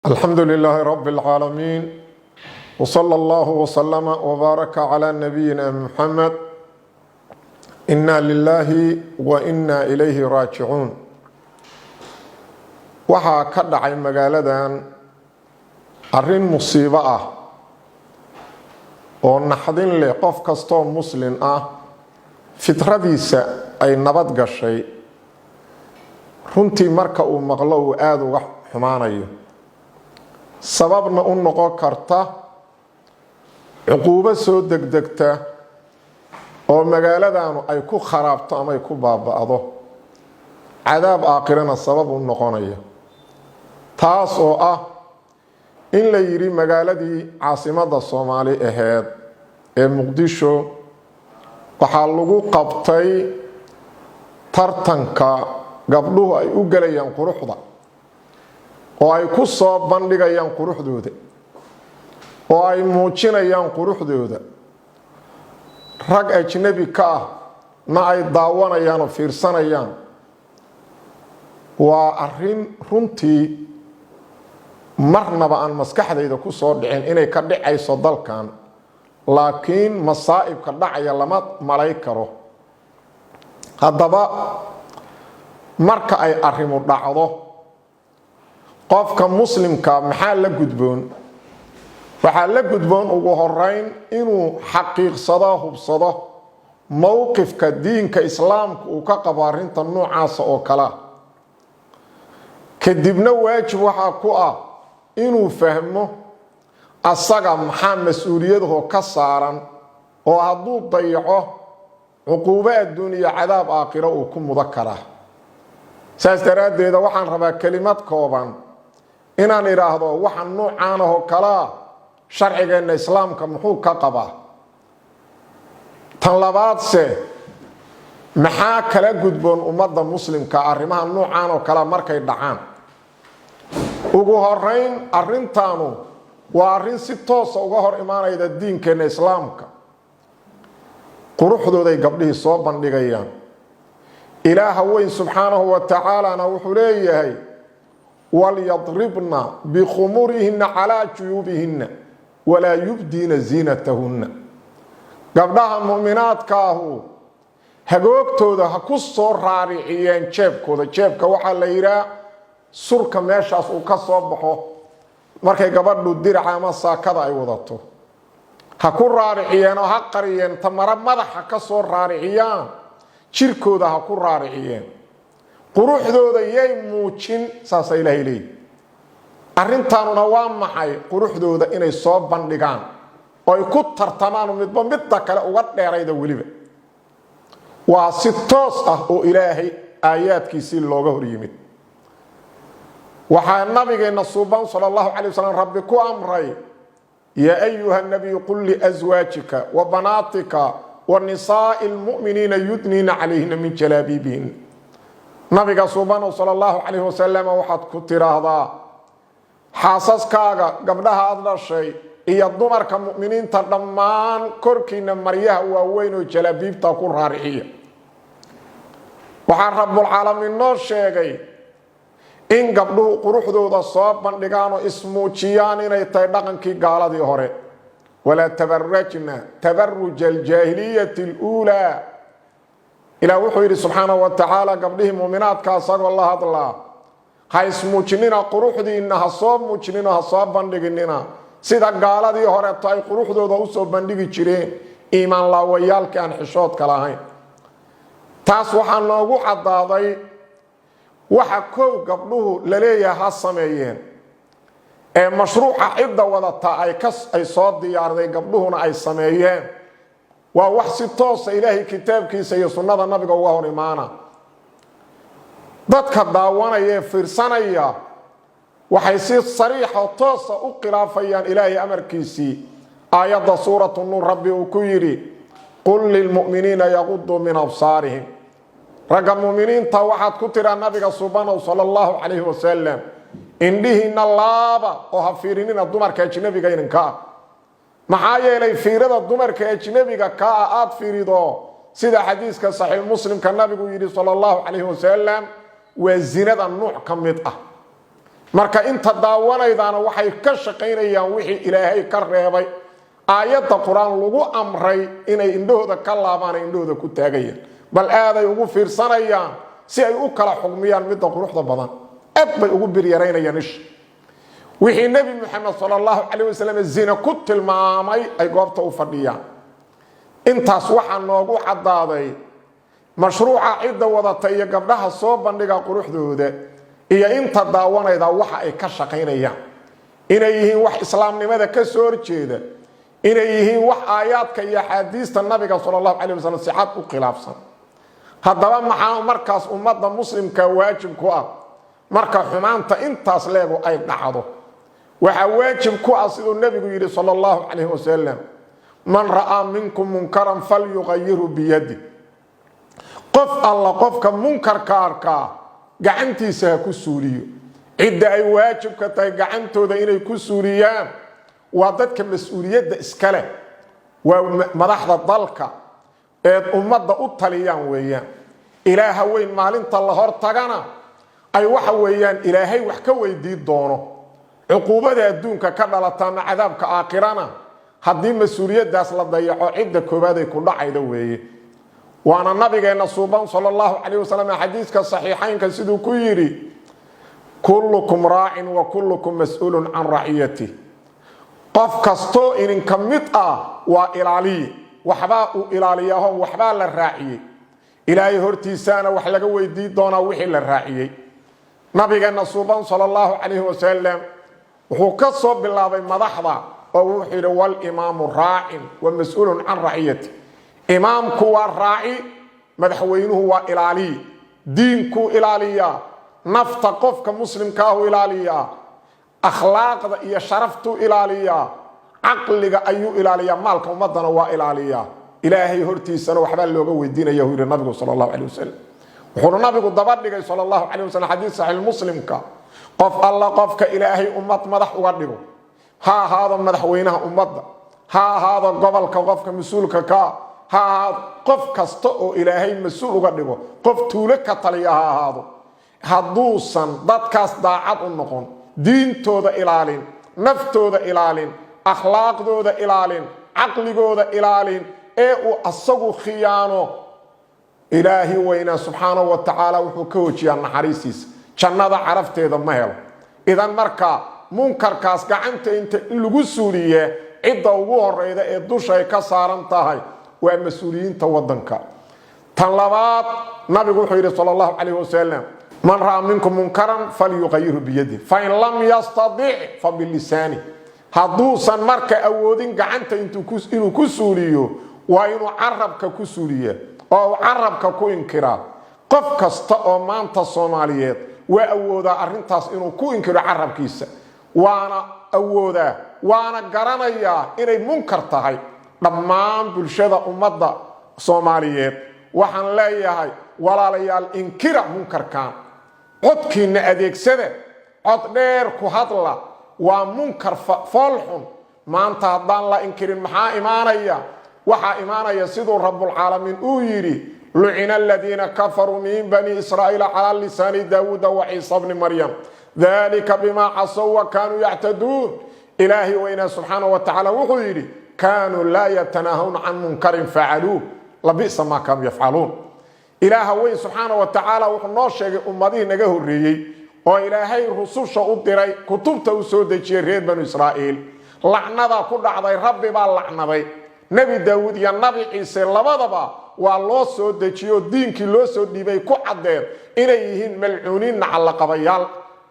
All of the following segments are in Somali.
الحمد لله رب العالمين وصلى الله وسلم وبارك على نبينا محمد إنا لله وإنا إليه راجعون waxaa ka dhacay magaaladan arrin musiibo ah oo naxdin leh qof kasto muslim ah fitradiisa ay nabad gashay runtii marka uu maqlo uu aad uga xumaanayo sababna u noqon karta cuquubo soo degdegta oo magaaladanu ay ku kharaabto ama ay ku baaba'do cadaab aakhirana sabab u noqonaya taas oo ah in la yiri magaaladii caasimada Soomaali ahayd ee Muqdisho waxaa lagu qabtay tartanka gabdhuhu ay u galayaan quruxda oo ay ku soo bandhigayaan quruxdooda oo ay muujinayaan quruxdooda rag ajnabi ka ah ma ay daawanayaan oo fiirsanayaan waa arrin runtii marnaba aan maskaxdayda ku soo dhicin inay ka dhacayso dalkan laakiin masaa'ibka dhacaya lama malay karo haddaba marka ay arrimu dhacdo qofka muslimka maxaa la gudboon waxaa la gudboon ugu horeyn inuu xaqiiqsado hubsado mowqifka diinka islaamka uu ka qabo arrinta noocaas oo kala kadibna waajib waxaa ku ah inuu fahmo asaga maxaa mas'uuliyadoo ka saaran oo hadduu dayaco cuquubo adduuniya cadaab aakhiro uu ku mudan karaa saas daraaddeeda waxaan rabaa kelimad kooban inaan idhaahdo waxa noocaan oo kala sharcigeena islaamka muxuu ka qabaa tan labaadse maxaa kala gudboon ummadda muslimka arrimaha noocaan oo kala markay dhacaan ugu horeyn arrintaanu waa arrin si toos uga hor imaanayda diinkeena islaamka quruxdooday gabdhihii soo bandhigayaan ilaaha weyn subxaanahu wa tacaala wuxuu leeyahay walyadribna bikhumurihinna calaa juyuubihinna walaa yubdiina ziinatahunna gabdhaha mu'minaadkaahu hagoogtooda ha ku soo raariciyeen jeebkooda jeebka waxaa la yidhaa surka meeshaas uu ka soo baxo markay gabadhu diraca ama saakada ay wadato ha ku raariciyeen oo ha qariyeen tamara madaxa ka soo raariciyaan jirkooda ha ku raariciyeen quruxdooda yay muujin saasa ilaahay leeyahay arrintaanuna waa maxay quruxdooda inay soo bandhigaan oo ay ku tartamaan midba midda kale uga dheerayda weliba waa si toos ah oo ilaahay aayaadkiisii looga hor yimid waxaa nabigeena suuban sallallahu alayhi wasallam rabbi ku amray ya ayuha nabiy qul li azwajika wa banatika wa nisaa'il mu'minina yudnina alayhinna min jalabibihin nabiga suuban sallallahu alayhi wasallam waxaad ku tiraahdaa xaasaskaaga gabdhaha aad dhashay iyo dumarka mu'miniinta dhammaan korkiina maryaha waaweyn oo jalabiibta ku raarixiya waxaa rabbul caalamiin noo sheegay in gabdhuhu quruxdooda soo bandhigaan oo ismuujiyaan inay tahay dhaqankii gaaladii hore walaa tabarrajna tabarruja aljaahiliyati aluulaa ilaa wuxuu yidhi subxaanahu wa tacaala gabdhihii mu'minaadka asagoo la hadlaa ha ismuujinina quruxdiinna ha soo muujinina ha soo bandhiginina sida gaaladii horeeto ay quruxdooda u soo bandhigi jireen iimaan laawayaalkii aan xishoodka lahayn taas waxaa noogu caddaaday waxa kow gabdhuhu la leeyahay ha sameeyeen ee mashruuca cidda wadata ay soo diyaarday gabdhuhuna ay sameeyeen waa wax si toosa ilaahay kitaabkiisa iyo sunnada nabiga uga hor imaana dadka daawanaya ee fiirsanaya waxay si sariixa oo toosa u khilaafayaan ilaahay amarkiisii aayadda suuratu nuur rabbi uu ku yidhi qul lilmu'miniina yaqudduu min absaarihim ragga mu'miniinta waxaad ku tiraa nabiga subhanahu sallallahu alayhi wasallam indhihiina laaba oo ha fiirinina dumarka ajnabiga idinka maxaa yeelay fiirada dumarka ajnabiga ka aad fiirido sida xadiiska saxiix muslimka nabigu yidhi sallallahu alayhi wasallam waa zinada nuuc ka mid ah marka inta daawanaydaana waxay ka shaqaynayaan wixii ilaahay ka reebay aayadda quraan lagu amray inay indhooda ka laabaan indhooda ku taagayaan bal aaday ugu fiirsanayaan si ay u kala xugmiyaan midda quruxda badan aad bay ugu biryareynayaan ish wixii nabi maxamed sallallahu alayhi wasallam zina ku tilmaamay ay goobta u fadhiyaan intaas waxa noogu cadaaday mashruuca cidda wadata iyo gabdhaha soo bandhiga quruxdooda iyo inta daawanayda waxa ay ka shaqaynayaan inay yihiin wax islaamnimada ka soo horjeeda inay yihiin wax aayaadka iyo xadiista nabiga sallallahu alayhi wasallam si cad u khilaafsan haddaba maxaa markaas ummadda muslimka waajib ku ah marka xumaanta intaas leego ay dhacdo waxa waajib ku ah sidoo nabigu yiri sallallahu alayhi wasallam man ra'a minkum munkaran falyughayyirhu bi yadihi qof alla qofka munkarka arkaa gacantiisa ku suuliyo cidda ay waajib ka tahay gacantooda inay ku suuliyaan waa dadka mas'uuliyadda iska leh waa madaxda dalka ee ummadda u taliyaan weeyaan ilaaha weyn maalinta la hor tagana ay waxa weeyaan ilaahay wax ka weydiin doono cuquubada adduunka ka dhalata ama cadaabka aakhirana haddii mas'uuliyaddaas la dayaco cidda koobaad ay ku dhacayda weeye وانا نبينا صوبان صلى الله عليه وسلم حديث كصحيحين كسيدو كيري كلكم راع وكلكم مسؤول عن رعيته قف كستو إن كمت وإلالي وحباء إلاليهم وحباء للراعي إلهي هرتيسان وحلق ويدي دونا وحي للراعي نبينا صوبان صلى الله عليه وسلم وهو كصوب بالله بمضحضة ووحي والإمام راع ومسؤول عن رعيته إمامك والراعي مدحوينه هو إلالي دينك إلاليا نفتقفك مسلم كاهو إلاليا أخلاق إيا شرفت إلاليا عقلك أيو إلاليا مالك ومدنا وإلاليا إلهي هرتي سنة وحبال لوغو الدين يهود النبي صلى الله عليه وسلم وحول النبي الضبط صلى الله عليه وسلم حديث صحيح المسلم قف الله قفك إلهي أمت مدح وقرده ها هذا مدحوينها أمت ها هذا قبلك وقفك مسؤولك ها قف كستو إلهي مسؤول قدبو قف تولك طليها هذا هدوسا دادكاس داعات النقون دين تودا إلالين نفت تودا إلالين أخلاق تودا إلالين عقل تودا إلالين إيه أصغو خيانو إلهي وإنا سبحانه وتعالى وحكوشي النحريسيس جنة عرفت هذا مهل إذا مركا منكر كاس قعنت انت اللغو سورية عدة وغور إذا إدوشا يكسارنتهاي ومسؤولين تودنك تنلبات نبي قول صلى الله عليه وسلم من رأى منكم منكرا فليغيره بيده فإن لم يستطيع فباللسانه هدوسا مركا أودين قعنت إنو كسوريو وإنو عربك كسورية أو عربك كوينكرا قف كستا مانتا الصوماليات وأودا أرنتاس إنو كوينكرا عرب كيسا وانا أودا وانا قرانيا إني منكر تهي dhammaan bulshada ummadda Soomaaliyeed waxaan leeyahay walaalayaal inkira munkarkan codkiina adeegsada cod dheer ku hadla waa munkar falxun maanta hadaan la inkirin maxaa imaanaya waxa imaanaya sidoo rabbul alamin uu yiri lu'ina alladheena kafaru min bani israa'iila ala lisani daawud wa isa ibn maryam dhalika bima asaw wa kanu ya'tadun ilahi wa inna subhanahu wa ta'ala wuxuu yiri كانوا لا يتناهون عن منكر فعلوه لبئس ما كانوا يفعلون إله وين سبحانه وتعالى وحنو شيغي امدي نغا هوريي او إلهي رسوشا u diray kutubta u soo dejiyay reer banu Israa'iil lacnada ku dhacday rabbi baa lacnaday nabi daawud iyo nabi ciise labadaba waa loo soo dejiyo diinkii loo soo dhibay ku cadeed inay yihiin malcuuniin nacala qabayal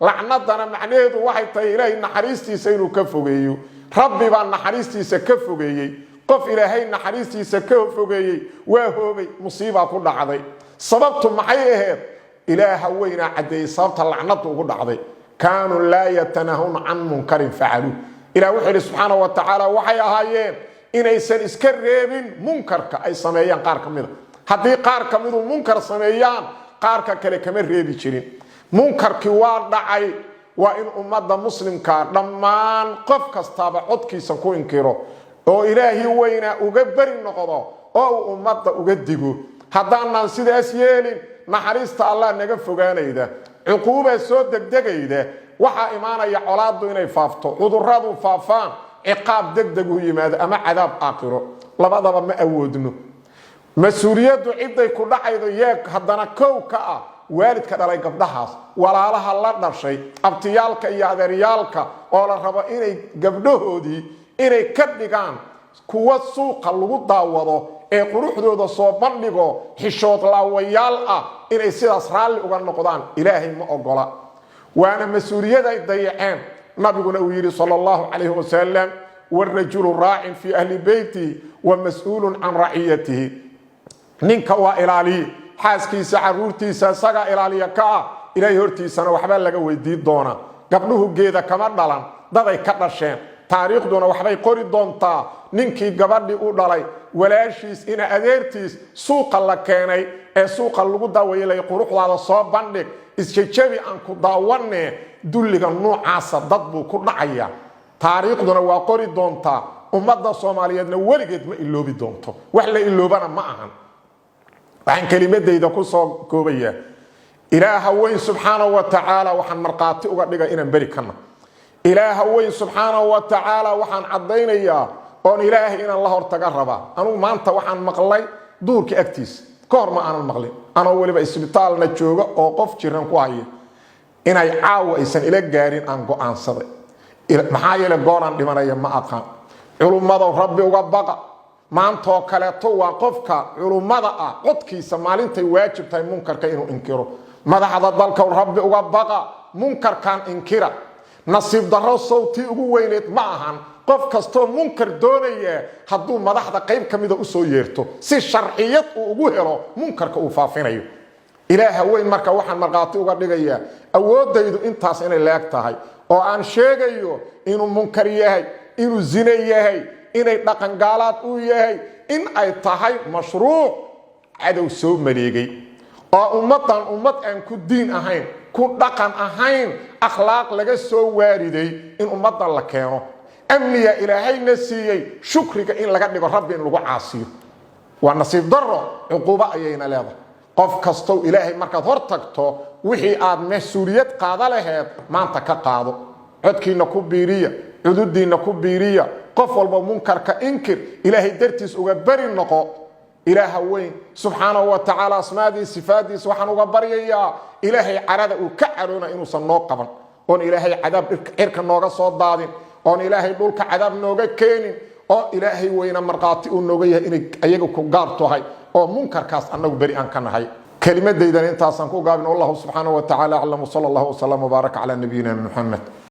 lacnadana macnaheedu waxay tahay ilaahay naxariistiisa inuu ka fogeeyo rabbi baa naxariistiisa ka fogeeyay qof ilaahay naxariistiisa ka fogeeyay waa hoogay musiiba ku dhacday sababtu maxay ahayd ilaaha weyna cadeey sababta lacnadu ugu dhacday kaanu la yatanahun an munkarin fa'alu ila wuxuu subhanahu wa ta'ala waxay ahaayeen inaysan iska reebin munkarka ay sameeyaan qaar kamida hadii qaar kamidu munkar sameeyaan qaarka kale kama reebi jirin munkarki waa dhacay waa in ummadda muslimka dhammaan qof kastaba codkiisa ku inkiro oo ilaahi weyna uga bari noqdo oo ummadda uga digo haddaan sidaas yeelin naxariista Allah naga fogaanayda cuquuba soo degdegayda waxa imaanaya colaadu inay faafto cudurradu faafaan ciqaab degdeg u yimaado ama cadaab aakhiro labadaba ma awoodno mas'uuliyadu ciday ku dhacaydo yeeg haddana kow ka ah waalidka dhalay gabdhahaas walaalaha la dhashay abtiyaalka iyo adeeryaalka oo la rabo inay gabdhahoodii inay ka dhigaan kuwa suuqa lagu daawado ee quruxdooda soo bandhigo xishood laawayaal ah inay sidaas raalli uga noqdaan ilaahay ma ogola waana mas'uuliyad ay dayaceen nabiguna uu yiri sallallahu alayhi wasallam والرجل راع في أهل بيته ومسؤول عن رعيته ninka waa ilaaliye xaaskiisa caruurtiisa saga ilaaliya ka ilaahay hortiisana waxba laga weydiin doona gabdhuhu geeda kama dhalan dad ay ka dhasheen taariikhduna waxbay qori doontaa ninkii gabadhi u dhalay walaashiis ina adeertiis suuqa la keenay ee suuqa lagu daawayay quruxdaada soo bandhig isjeejabi aan ku daawanne dulliga noocaasa dad buu ku dhacaya taariikhduna waa qori doontaa ummadda Soomaaliyeedna weligeed ma iloobi doonto wax la iloobana ma ahan waxaan kalimadayda ku soo koobaya ilaaha weyn subhanahu wa ta'ala waxaan marqaati uga dhigay inaan bari kana ilaaha weyn subhanahu wa ta'ala waxaan cadeynayaa oo ilaahay inaan la hortaga raba anu maanta waxaan maqlay duurka agtiis koor ma aanan maqlin ana waliba isbitaalna jooga oo qof jiran ku haya inay caawa aysan ila gaarin aan go'aansaday maxaa yeelay gooraan dhimanaya ma aqaan culumada rabbi uga baqa maanta kale to waa qofka culumada ah qodkiisa maalintay waajib tahay munkarka inuu inkiro madaxda dalka rabbi uga baqa munkarkan inkira nasiib daro sawti ugu weyneed ma ahan qof kasto munkar doonaya haduu madaxda qayb kamida u soo yeerto si sharciyad uu ugu helo munkarka uu faafinayo ilaaha weyn marka waxaan marqaati uga dhigaya awoodaydu intaas inay leeg tahay oo aan sheegayo inuu munkar yahay inuu zina yahay inay dhaqan gaalaad u yahay in ay tahay mashruuc cadow soo maleegay oo ummadan ummad aan ku diin ahayn ku dhaqan ahayn akhlaaq laga soo waariday in ummadan la keeno amniya ilaahayna siiyay shukriga in laga dhigo rabbi in lagu caasiyo waa nasiib daro uquba ayayna leedahay qof kasto ilaahay markaad hor tagto wixii aad mas'uuliyad qaada lahayd maanta ka qaado codkiina ku biiriya cududiina ku biiriya qof walba munkarka inkir ilaahay dartiis uga bari noqo ilaaha weyn subhanahu wa ta'ala asmaadi sifaadiis waxaan uga baryayaa ilaahay carada uu ka caroona inuu san noo qaban oo ilaahay cadaab irka nooga soo daadin oo ilaahay dhulka cadaab nooga keenin oo ilaahay weyna marqaati uu nooga yahay inay ayaga ku gaartohay oo munkarkaas anagu bari aan ka nahay kalimadaydan intaasan ku gaabin wallahu subhanahu wa ta'ala a'lamu sallallahu wa sallam wa baraka ala nabiyina muhammad